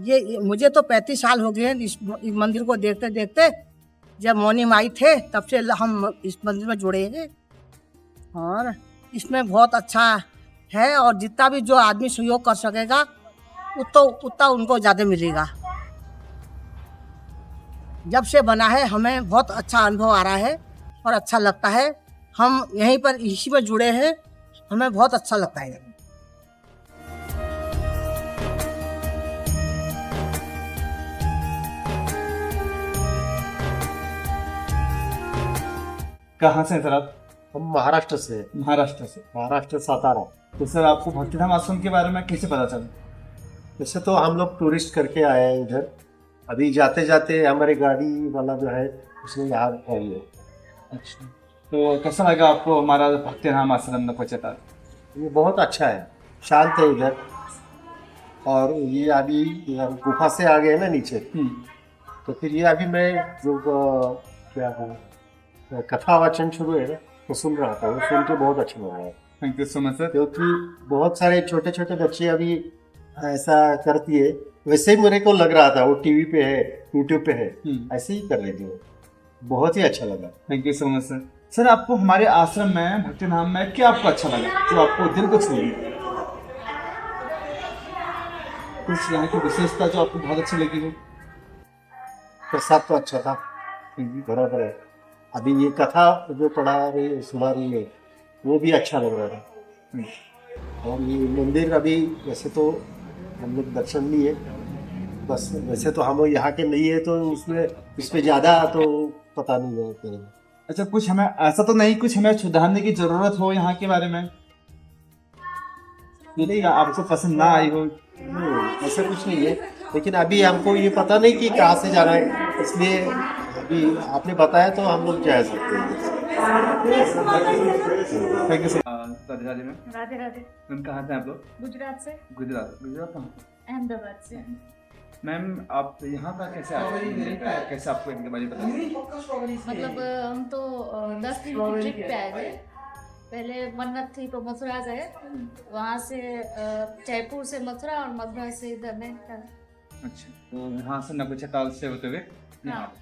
ये मुझे तो 35 साल हो गए हैं इस मंदिर को देखते देखते। जब मौनी माई थे तब से हम इस मंदिर में जुड़े हैं और इसमें बहुत अच्छा है। और जितना भी जो आदमी सहयोग कर सकेगा उतना उनको ज़्यादा मिलेगा। जब से बना है हमें बहुत अच्छा अनुभव आ रहा है और अच्छा लगता है। हम यहीं पर इसी में जुड़े हैं, हमें बहुत अच्छा लगता है। कहाँ से हैं सर आप? हम महाराष्ट्र से हैं। महाराष्ट्र सातारा। तो सर आपको भक्तिधाम आश्रम के बारे में कैसे पता चला? वैसे तो हम लोग टूरिस्ट करके आए हैं इधर। अभी जाते जाते हमारी गाड़ी वाला जो है उसने यहाँ आई है। अच्छा, तो कैसा लगा आपको हमारा भक्तिधाम आश्रम में पहुँचा? ये बहुत अच्छा है, शांत है इधर। और ये अभी इधर गुफा से आ गए ना नीचे, तो फिर ये अभी मैं जो क्या है कथा वाचन शुरू है ना तो सुन रहा था, वो सुन के बहुत अच्छा लगा है। Thank you so much sir. क्योंकि बहुत सारे छोटे छोटे बच्चे अभी ऐसा करती है, वैसे ही मेरे को लग रहा था वो टीवी पे है, यूट्यूब पे है, ऐसे ही कर रही थी वो। बहुत ही अच्छा लगा। Thank you so much sir. Sir आपको हमारे आश्रम में भक्तिधाम में क्या आपको अच्छा लगा जो आपको दिल को छू गई? कुछ यहाँ की विशेषता जो आपको बहुत अच्छी लगी हो? प्रसाद तो अच्छा था, बराबर है। अभी ये कथा जो पढ़ा रही सुना रही है वो भी अच्छा लग रहा था। और ये मंदिर अभी वैसे तो हम लोग दर्शन लिए, बस वैसे तो हम यहाँ के नहीं है तो उसमें इस पे ज़्यादा तो पता नहीं है। अच्छा, कुछ हमें ऐसा तो नहीं कुछ हमें सुधारने की जरूरत हो यहाँ के बारे में? नहीं, आपको पसंद ना आई हो? ऐसा कुछ नहीं है, लेकिन अभी हमको ये पता नहीं कि कहाँ से जाना है, इसलिए अभी आपने बताया तो हम लोग जा सकते हैं। Thank you sir. Radhe Radhe ma'am. Radhe Radhe. Ma'am कहाँ से आप लोग? गुजरात से। गुजरात कहाँ? अहमदाबाद से। मैम आप यहाँ पर कैसे आए? कैसे आपको इनके बारे में पता? मतलब हम तो 10 दिन की ट्रिप पे आए थे। पहले मन्नत थी तो मथुरा गए, वहाँ से जयपुर से मथुरा और मथुरा से इधर नैनीताल। अच्छा, तो यहाँ से नगोचताल से होते हुए यहाँ।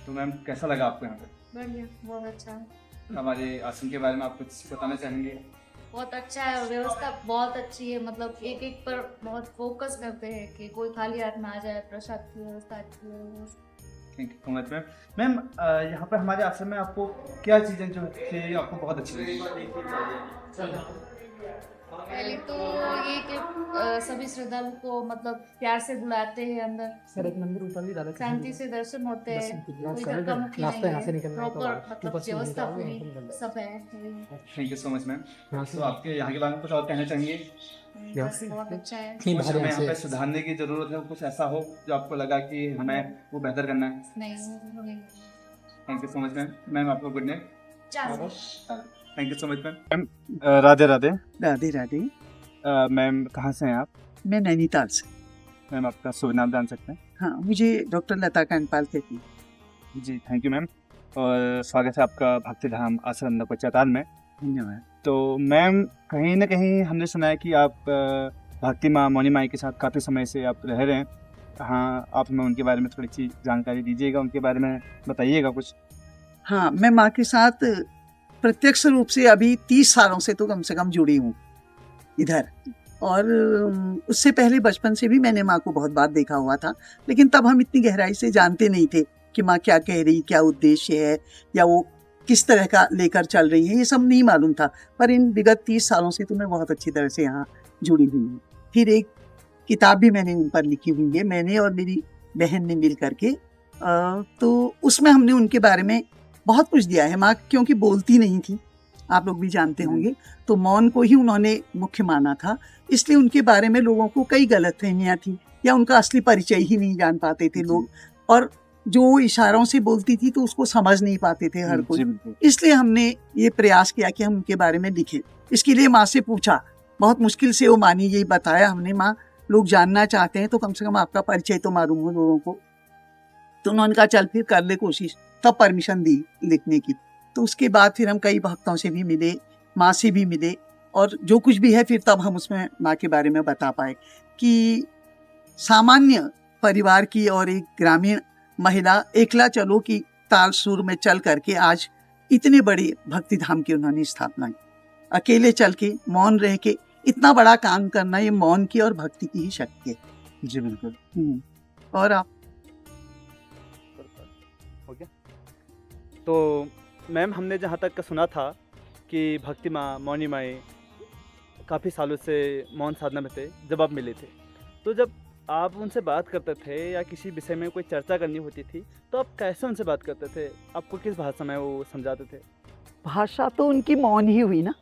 तो मैम कैसा लगा आपको यहाँ पे? बढ़िया, बहुत अच्छा। हमारे आश्रम के बारे में आप कुछ बताना चाहेंगे? बहुत अच्छा है, व्यवस्था बहुत अच्छी है। मतलब एक एक पर बहुत फोकस करते हैं कि कोई खाली हाथ में आ जाए। प्रसाद की व्यवस्था अच्छी है। Thank you so much ma'am. Ma'am यहाँ पर हमारे आश्रम में आपको क्या चीज़ें जो कि आपको बहुत अच्छी लगी? पहले तो ये कि सभी श्रद्धालु को मतलब प्यार से बुलाते हैं अंदर। सर एक मंदिर ऊपर भी डाला, शांति से दर्शन होते हैं, कोई धक्का मुक्की नहीं है, प्रॉपर मतलब व्यवस्था पूरी सब है। Thank you so much ma'am. तो आपके यहाँ के बारे में कुछ और कहना चाहेंगे? बस बहुत अच्छा है। कुछ हमें यहाँ पे सुधारने की जरूरत है, कुछ ऐसा हो जो आपको लगा कि हमें वो बेहतर करना है? नहीं। Thank you so much ma'am. Ma'am आपको good night. Thank you so much ma'am. Radhe Radhe. Radhe Radhe. Ma'am कहाँ से हैं आप? मैं नैनीताल से। मैम आपका शुभ नाम जान सकते हैं? हाँ, मुझे डॉक्टर लता कांडपाल कहती हैं। जी थैंक यू मैम। और स्वागत है आपका भक्तिधाम आश्रम नगोचताल में। धन्यवाद। तो मैम कहीं ना कहीं हमने सुना है कि आप भक्ति माँ मौनी माई के साथ काफ़ी समय से आप रह रहे हैं। हाँ, आप हमें उनके बारे में थोड़ी सी जानकारी दीजिएगा, उनके बारे में बताइएगा कुछ। हाँ, मैं माँ के साथ प्रत्यक्ष रूप से अभी 30 सालों से तो कम से कम जुड़ी हूँ इधर। और उससे पहले बचपन से भी मैंने माँ को बहुत बार देखा हुआ था, लेकिन तब हम इतनी गहराई से जानते नहीं थे कि माँ क्या कह रही, क्या उद्देश्य है, या वो किस तरह का लेकर चल रही है, ये सब नहीं मालूम था। पर इन विगत 30 सालों से तो मैं बहुत अच्छी तरह से यहाँ जुड़ी हुई हूँ। फिर एक किताब भी मैंने उन पर लिखी हुई है, मैंने और मेरी बहन ने मिल करके। तो उसमें हमने उनके बारे में बहुत कुछ दिया है। माँ क्योंकि बोलती नहीं थी, आप लोग भी जानते होंगे, तो मौन को ही उन्होंने मुख्य माना था, इसलिए उनके बारे में लोगों को कई गलतफहमियां थी या उनका असली परिचय ही नहीं जान पाते थे लोग। और जो इशारों से बोलती थी तो उसको समझ नहीं पाते थे हर कोई। इसलिए हमने ये प्रयास किया कि हम उनके बारे में लिखें। इसके लिए माँ से पूछा, बहुत मुश्किल से वो मानी, यही बताया हमने, माँ लोग जानना चाहते हैं तो कम से कम आपका परिचय तो मालूम हो लोगों को। तो उन्होंने कहा चल फिर कर ले कोशिश, तब परमिशन दी लिखने की। तो उसके बाद फिर हम कई भक्तों से भी मिले, माँ से भी मिले, और जो कुछ भी है फिर तब हम उसमें माँ के बारे में बता पाए कि सामान्य परिवार की और एक ग्रामीण महिला एकला चलो की ताल सुर में चल करके आज इतने बड़े भक्ति धाम की उन्होंने स्थापना की। अकेले चल के मौन रह के इतना बड़ा काम करना, ये मौन की और भक्ति की ही शक्ति है। जी बिल्कुल। और आप? हो गया। तो मैम, हमने जहाँ तक का सुना था कि भक्ति माँ, मौनी माई काफ़ी सालों से मौन साधना में थे जब आप मिले थे। तो जब आप उनसे बात करते थे या किसी विषय में कोई चर्चा करनी होती थी तो आप कैसे उनसे बात करते थे? आपको किस भाषा में वो समझाते थे? भाषा तो उनकी मौन ही हुई ना,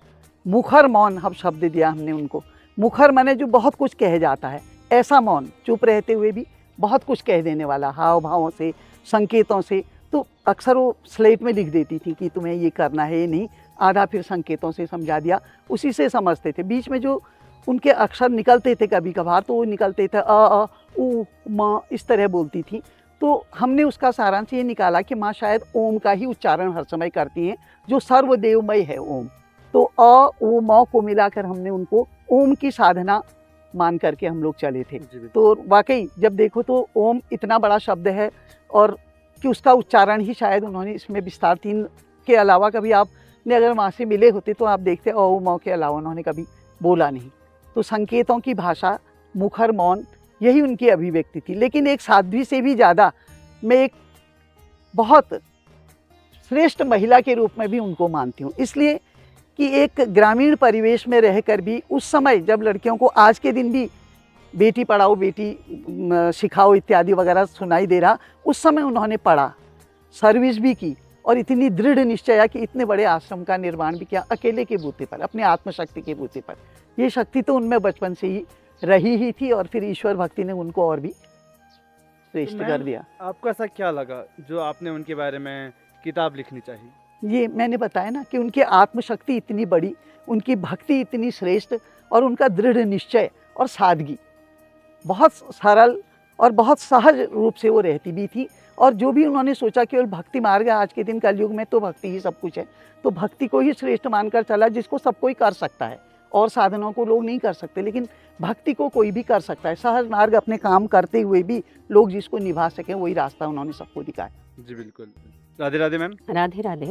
मुखर मौन हम शब्द दिया हमने उनको। मुखर माने जो बहुत कुछ कह जाता है, ऐसा मौन, चुप रहते हुए भी बहुत कुछ कह देने वाला, हाव भावों से, संकेतों से। तो अक्सर वो स्लेट में लिख देती थी कि तुम्हें ये करना है, ये नहीं, आधा फिर संकेतों से समझा दिया, उसी से समझते थे। बीच में जो उनके अक्षर निकलते थे कभी कभार, तो वो निकलते थे अ उ म, इस तरह बोलती थी। तो हमने उसका सारांश ये निकाला कि माँ शायद ओम का ही उच्चारण हर समय करती हैं, जो सर्वदेवमय है ओम। तो अ उ म को मिलाकर हमने उनको ओम की साधना मान करके हम लोग चले थे। तो वाकई जब देखो तो ओम इतना बड़ा शब्द है और कि उसका उच्चारण ही शायद उन्होंने इसमें विस्तार 3 के अलावा कभी आपने अगर माँ से मिले होते तो आप देखते अ उ म के अलावा उन्होंने कभी बोला नहीं। तो संकेतों की भाषा, मुखर मौन, यही उनकी अभिव्यक्ति थी। लेकिन एक साध्वी से भी ज़्यादा मैं एक बहुत श्रेष्ठ महिला के रूप में भी उनको मानती हूँ, इसलिए कि एक ग्रामीण परिवेश में रहकर भी उस समय जब लड़कियों को आज के दिन भी बेटी पढ़ाओ बेटी सिखाओ इत्यादि वगैरह सुनाई दे रहा, उस समय उन्होंने पढ़ा, सर्विस भी की और इतनी दृढ़ निश्चया कि इतने बड़े आश्रम का निर्माण भी किया अकेले के बूते पर, अपने आत्मशक्ति के बूते पर। ये शक्ति तो उनमें बचपन से ही रही ही थी और फिर ईश्वर भक्ति ने उनको और भी श्रेष्ठ कर दिया। आपको ऐसा क्या लगा जो आपने उनके बारे में किताब लिखनी चाहिए? ये मैंने बताया ना कि उनकी आत्मशक्ति इतनी बड़ी, उनकी भक्ति इतनी श्रेष्ठ और उनका दृढ़ निश्चय और सादगी, बहुत सरल और बहुत सहज रूप से वो रहती भी थी। और जो भी उन्होंने सोचा केवल भक्ति मार्ग है, आज के दिन कलयुग में तो भक्ति ही सब कुछ है, तो भक्ति को ही श्रेष्ठ मानकर चला, जिसको सब कोई कर सकता है और साधनों को लोग नहीं कर सकते, लेकिन भक्ति को कोई भी कर सकता है। सहज मार्ग अपने काम करते हुए भी लोग जिसको निभा सकें, वही रास्ता उन्होंने सबको दिखाया। जी बिल्कुल। राधे राधे मैम। राधे राधे।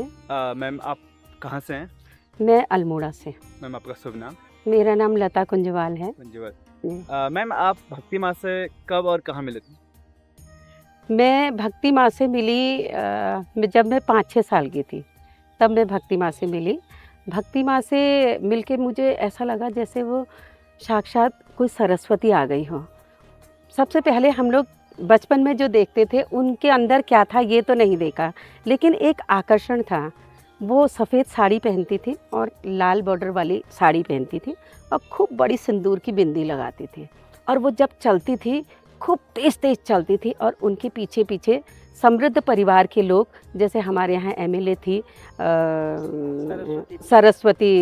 मैम, आप कहाँ से हैं? मैं अल्मोड़ा से। मैम, आपका शुभ नाम? मेरा नाम लता कुंजवाल है। मैम, आप भक्ति माँ से कब और कहाँ मिले थे? मैं भक्ति माँ से मिली जब मैं 5-6 साल की थी, तब मैं भक्ति माँ से मिली। भक्ति माँ से मिलके मुझे ऐसा लगा जैसे वो साक्षात कोई सरस्वती आ गई हो। सबसे पहले हम लोग बचपन में जो देखते थे उनके अंदर क्या था ये तो नहीं देखा, लेकिन एक आकर्षण था। वो सफ़ेद साड़ी पहनती थी और लाल बॉर्डर वाली साड़ी पहनती थी और खूब बड़ी सिंदूर की बिंदी लगाती थी, और वो जब चलती थी खूब तेज़ तेज़ चलती थी और उनके पीछे पीछे समृद्ध परिवार के लोग, जैसे हमारे यहाँ एमएलए थी सरस्वती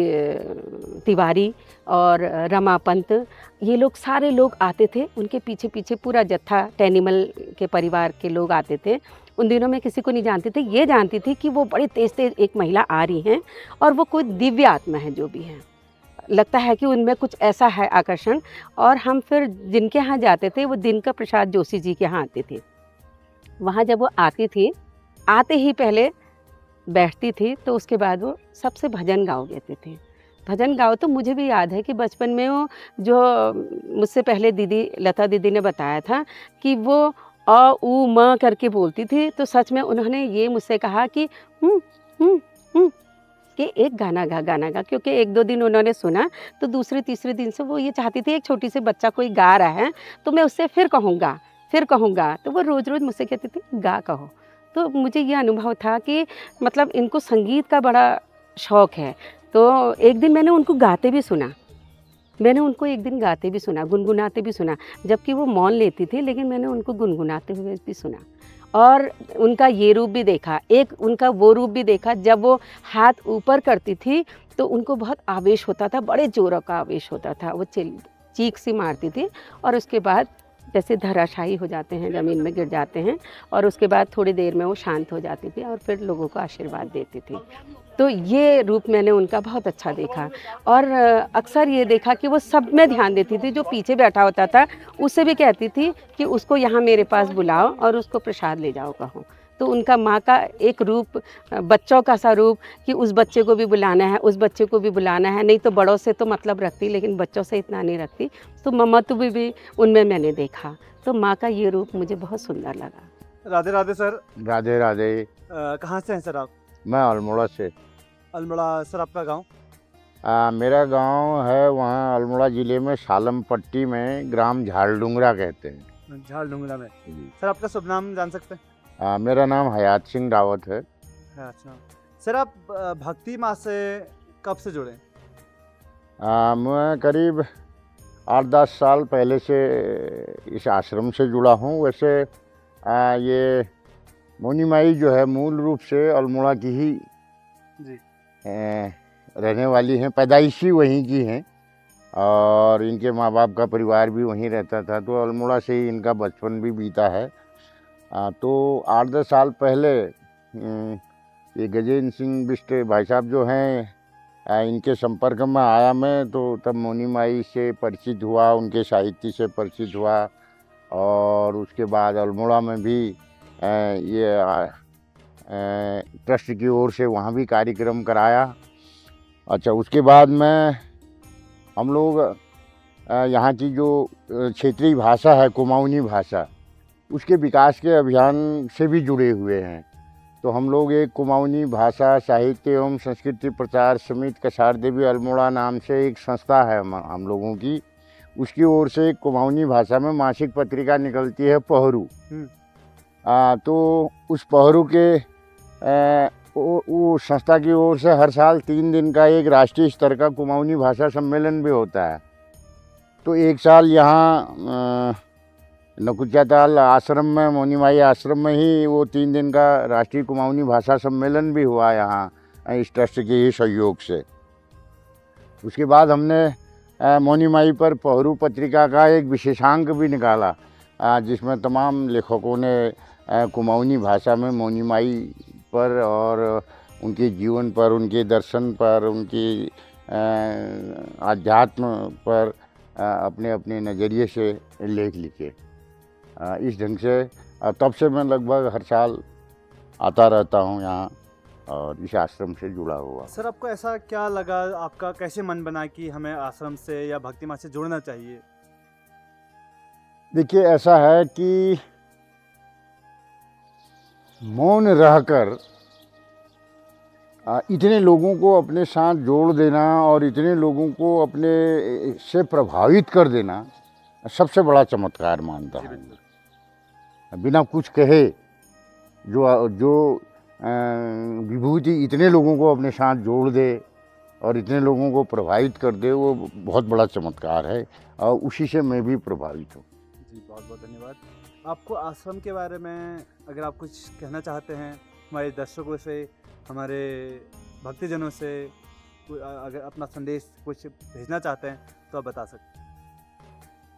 तिवारी और रमा पंत, ये लोग सारे लोग आते थे उनके पीछे पीछे, पूरा जत्था टैनिमल के परिवार के लोग आते थे। उन दिनों में किसी को नहीं जानती थी, ये जानती थी कि वो बड़ी तेज़ तेज़ एक महिला आ रही हैं और वो कोई दिव्य आत्मा है, जो भी है लगता है कि उनमें कुछ ऐसा है आकर्षण। और हम फिर जिनके यहाँ जाते थे वो दिनकर प्रसाद जोशी जी के यहाँ आते थे। वहाँ जब वो आती थी, आते ही पहले बैठती थी तो उसके बाद वो सबसे भजन गाओ देते थे। भजन गाओ तो मुझे भी याद है कि बचपन में वो जो मुझसे पहले दीदी लता दीदी ने बताया था कि वो अ उ म करके बोलती थी, तो सच में उन्होंने ये मुझसे कहा कि कि एक गाना गा, क्योंकि 1-2 दिन उन्होंने सुना तो दूसरे तीसरे दिन से वो ये चाहती थी एक छोटी सी बच्चा कोई गा रहा है तो मैं उससे फिर कहूँगा, तो वो रोज़ रोज़ मुझसे कहती थी गा कहो। तो मुझे ये अनुभव था कि मतलब इनको संगीत का बड़ा शौक़ है। तो एक दिन मैंने उनको गाते भी सुना, गुनगुनाते भी सुना, जबकि वो मौन लेती थी, लेकिन मैंने उनको गुनगुनाते हुए भी सुना। और उनका ये रूप भी देखा, एक उनका वो रूप भी देखा जब वो हाथ ऊपर करती थी तो उनको बहुत आवेश होता था, बड़े जोरों का आवेश होता था, वो चीख सी मारती थी और उसके बाद जैसे धराशायी हो जाते हैं, ज़मीन में गिर जाते हैं, और उसके बाद थोड़ी देर में वो शांत हो जाती थी और फिर लोगों को आशीर्वाद देती थी। तो ये रूप मैंने उनका बहुत अच्छा देखा, और अक्सर ये देखा कि वो सब में ध्यान देती थी। जो पीछे बैठा होता था उससे भी कहती थी कि उसको यहाँ मेरे पास बुलाओ और उसको प्रसाद ले जाओ कहो। तो उनका माँ का एक रूप, बच्चों का सा रूप, कि उस बच्चे को भी बुलाना है, उस बच्चे को भी बुलाना है। नहीं तो बड़ों से तो मतलब रखती, लेकिन बच्चों से इतना नहीं रखती। तो ममत्व भी उनमें मैंने देखा। तो माँ का ये रूप मुझे बहुत सुंदर लगा। राधे राधे सर। राधे राधे। कहाँ से हैं सर आप? मैं अल्मोड़ा से। अल्मोड़ा। सर आपका गांव? मेरा गांव है वहाँ अल्मोड़ा ज़िले में सालम पट्टी में, ग्राम झालडुंगरा कहते हैं। झालडुंगरा में। सर आपका शुभ नाम जान सकते हैं? मेरा नाम हयात सिंह रावत है। अच्छा सर, आप भक्ति माँ से कब से जुड़े? मैं करीब 8-10 साल पहले से इस आश्रम से जुड़ा हूँ। वैसे ये मोनी माई जो है मूल रूप से अल्मोड़ा की ही जी रहने वाली हैं, पैदाइशी वहीं की हैं, और इनके माँ बाप का परिवार भी वहीं रहता था। तो अल्मोड़ा से ही इनका बचपन भी बीता है। तो 8-10 साल पहले ये गजेंद्र सिंह बिष्ट भाई साहब जो हैं, इनके संपर्क में आया मैं। तो तब मोनी माई से परिचित हुआ, उनके साहित्य से परिचित हुआ, और उसके बाद अल्मोड़ा में भी ये ट्रस्ट की ओर से वहाँ भी कार्यक्रम कराया। अच्छा, उसके बाद में हम लोग यहाँ की जो क्षेत्रीय भाषा है कुमाऊनी भाषा, उसके विकास के अभियान से भी जुड़े हुए हैं। तो हम लोग एक कुमाऊनी भाषा साहित्य एवं संस्कृति प्रचार समिति कसार देवी अल्मोड़ा नाम से एक संस्था है हम लोगों की, उसकी ओर से एक कुमाऊनी भाषा में मासिक पत्रिका निकलती है पहरू। तो उस पहरू के वो संस्था की ओर से हर साल 3 दिन का एक राष्ट्रीय स्तर का कुमाऊनी भाषा सम्मेलन भी होता है। तो एक साल यहाँ नकुचाताल आश्रम में, मोनी माई आश्रम में ही वो 3 दिन का राष्ट्रीय कुमाऊनी भाषा सम्मेलन भी हुआ यहाँ इस ट्रस्ट के ही सहयोग से। उसके बाद हमने मोनी माई पर पहरू पत्रिका का एक विशेषांक भी निकाला, जिसमें तमाम लेखकों ने कुमाऊनी भाषा में मोनी माई पर और उनके जीवन पर, उनके दर्शन पर, उनकी आध्यात्म पर अपने अपने नज़रिए से लेख लिखे। इस ढंग से तब से मैं लगभग हर साल आता रहता हूँ यहाँ और इस आश्रम से जुड़ा हुआ। सर आपको ऐसा क्या लगा, आपका कैसे मन बना कि हमें आश्रम से या भक्ति माँ से जुड़ना चाहिए? देखिए, ऐसा है कि मौन रहकर इतने लोगों को अपने साथ जोड़ देना और इतने लोगों को अपने से प्रभावित कर देना सबसे बड़ा चमत्कार मानता हूँ। बिना कुछ कहे जो विभूति इतने लोगों को अपने साथ जोड़ दे और इतने लोगों को प्रभावित कर दे, वो बहुत बड़ा चमत्कार है, और उसी से मैं भी प्रभावित हूँ। जी, बहुत बहुत धन्यवाद। आपको आश्रम के बारे में अगर आप कुछ कहना चाहते हैं हमारे दर्शकों से, हमारे भक्तजनों से, अगर अपना संदेश कुछ भेजना चाहते हैं तो आप बता सकते हैं।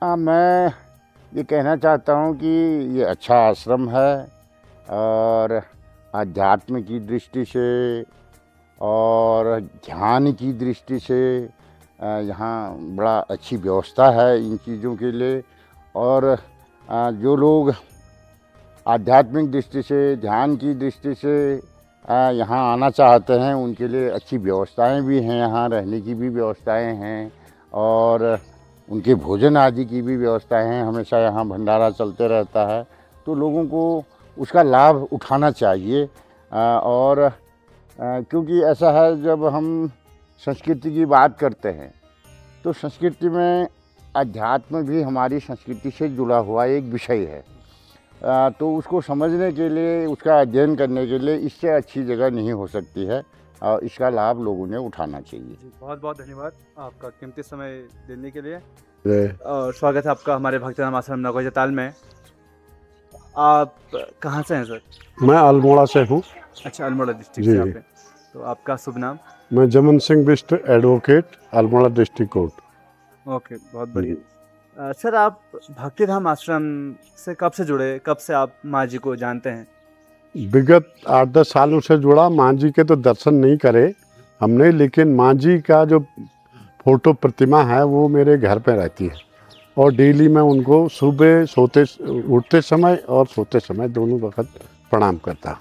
हाँ, मैं ये कहना चाहता हूँ कि ये अच्छा आश्रम है, और आध्यात्म की दृष्टि से और ध्यान की दृष्टि से यहाँ बड़ा अच्छी व्यवस्था है इन चीज़ों के लिए। और जो लोग आध्यात्मिक दृष्टि से, ध्यान की दृष्टि से यहाँ आना चाहते हैं, उनके लिए अच्छी व्यवस्थाएं भी हैं, यहाँ रहने की भी व्यवस्थाएं हैं, और उनके भोजन आदि की भी व्यवस्थाएं हैं। हमेशा यहाँ भंडारा चलते रहता है, तो लोगों को उसका लाभ उठाना चाहिए। और क्योंकि ऐसा है, जब हम संस्कृति की बात करते हैं तो संस्कृति में अध्यात्म भी हमारी संस्कृति से जुड़ा हुआ एक विषय है। तो उसको समझने के लिए, उसका अध्ययन करने के लिए इससे अच्छी जगह नहीं हो सकती है, और इसका लाभ लोगों ने उठाना चाहिए। जी, बहुत बहुत धन्यवाद आपका कीमती समय देने के लिए। और स्वागत है आपका हमारे भक्तनाम आश्रम नकोचाताल में। आप कहाँ से हैं सर? मैं अल्मोड़ा से हूँ। अच्छा, अल्मोड़ा डिस्ट्रिक्ट से आप हैं। तो आपका शुभ नाम? मैं जमन Singh Bisht, advocate, Almora district court. Okay, बहुत बढ़िया। सर आप भक्तिधाम आश्रम से कब से जुड़े, कब से आप माँ जी को जानते हैं? विगत 8-10 सालों से जुड़ा। माँ जी के तो दर्शन नहीं करे हमने, लेकिन माँ जी का जो फोटो प्रतिमा है वो मेरे घर पे रहती है और डेली मैं उनको सुबह उठते समय और सोते समय दोनों वक्त प्रणाम करता हूँ।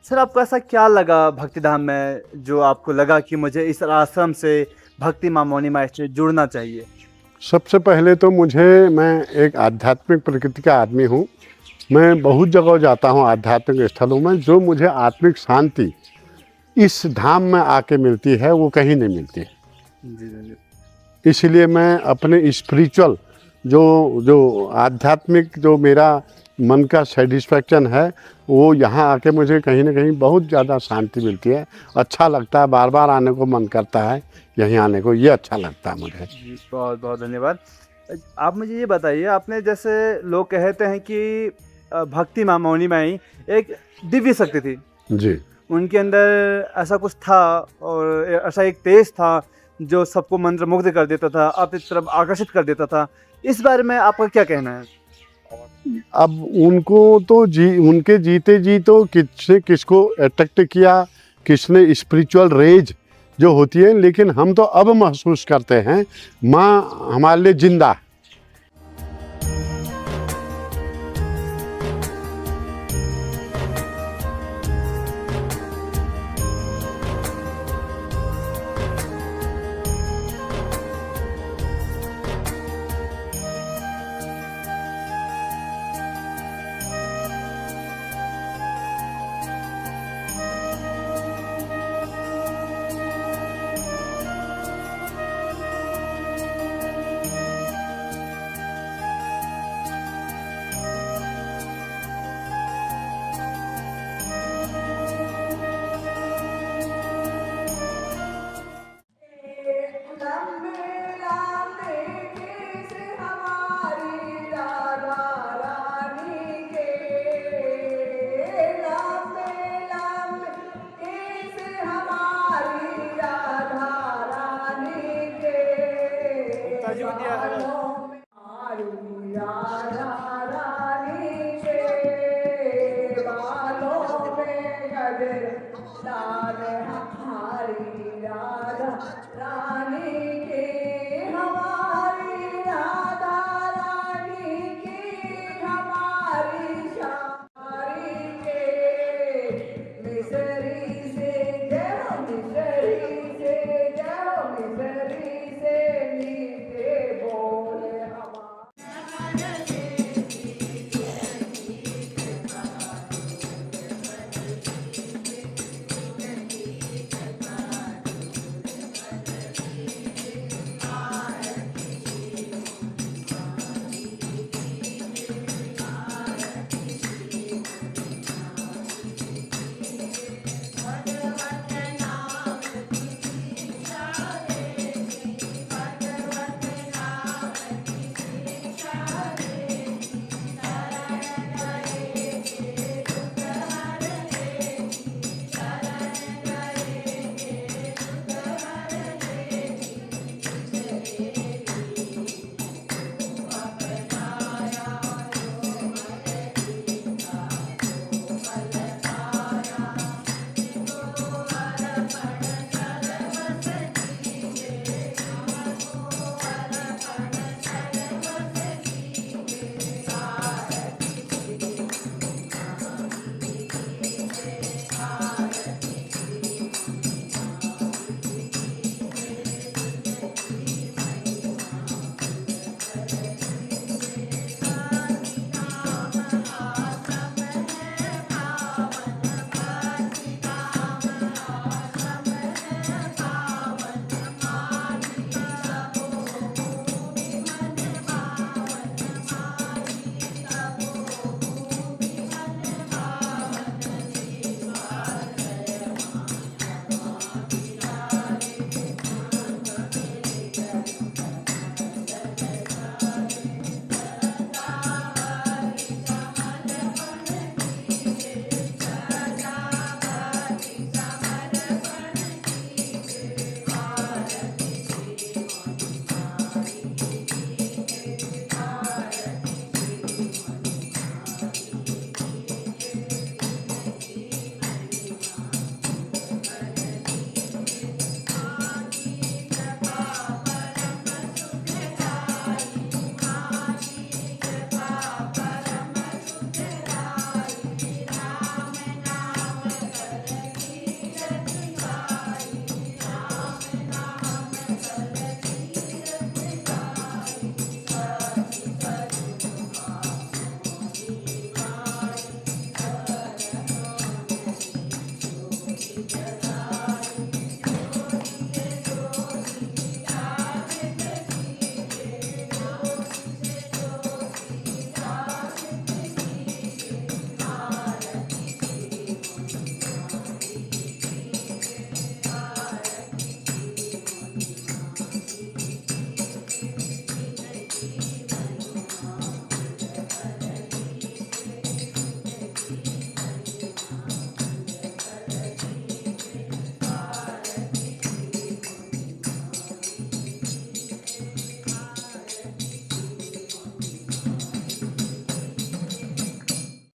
सर आपको ऐसा क्या लगा भक्तिधाम में जो आपको लगा कि मुझे इस आश्रम से भक्ति माँ मौनी माई से जुड़ना चाहिए? सबसे पहले तो मैं एक आध्यात्मिक प्रकृति का आदमी हूँ। मैं बहुत जगह जाता हूँ आध्यात्मिक स्थलों में। जो मुझे आत्मिक शांति इस धाम में आके मिलती है वो कहीं नहीं मिलती है। जी। इसलिए मैं अपने स्पिरिचुअल जो आध्यात्मिक जो मेरा मन का सेटिस्फैक्शन है वो यहाँ आके मुझे कहीं ना कहीं बहुत ज़्यादा शांति मिलती है। अच्छा लगता है, बार बार आने को मन करता है यहीं आने को, ये अच्छा लगता है मुझे। जी, बहुत बहुत धन्यवाद। आप मुझे ये बताइए, आपने जैसे लोग कहते हैं कि भक्ति माँ मौनी माई एक दिव्य शक्ति थी जी। उनके अंदर, ऐसा कुछ था और ऐसा एक तेज था जो सबको मंत्रमुग्ध कर देता था, अपनी तरफ आकर्षित कर देता था। इस बारे में आपका क्या कहना है? अब उनको तो उनके जीते जी तो किसको अट्रैक्ट किया, किसने स्पिरिचुअल रेज जो होती है, लेकिन हम तो अब महसूस करते हैं माँ हमारे लिए जिंदा है। रानी के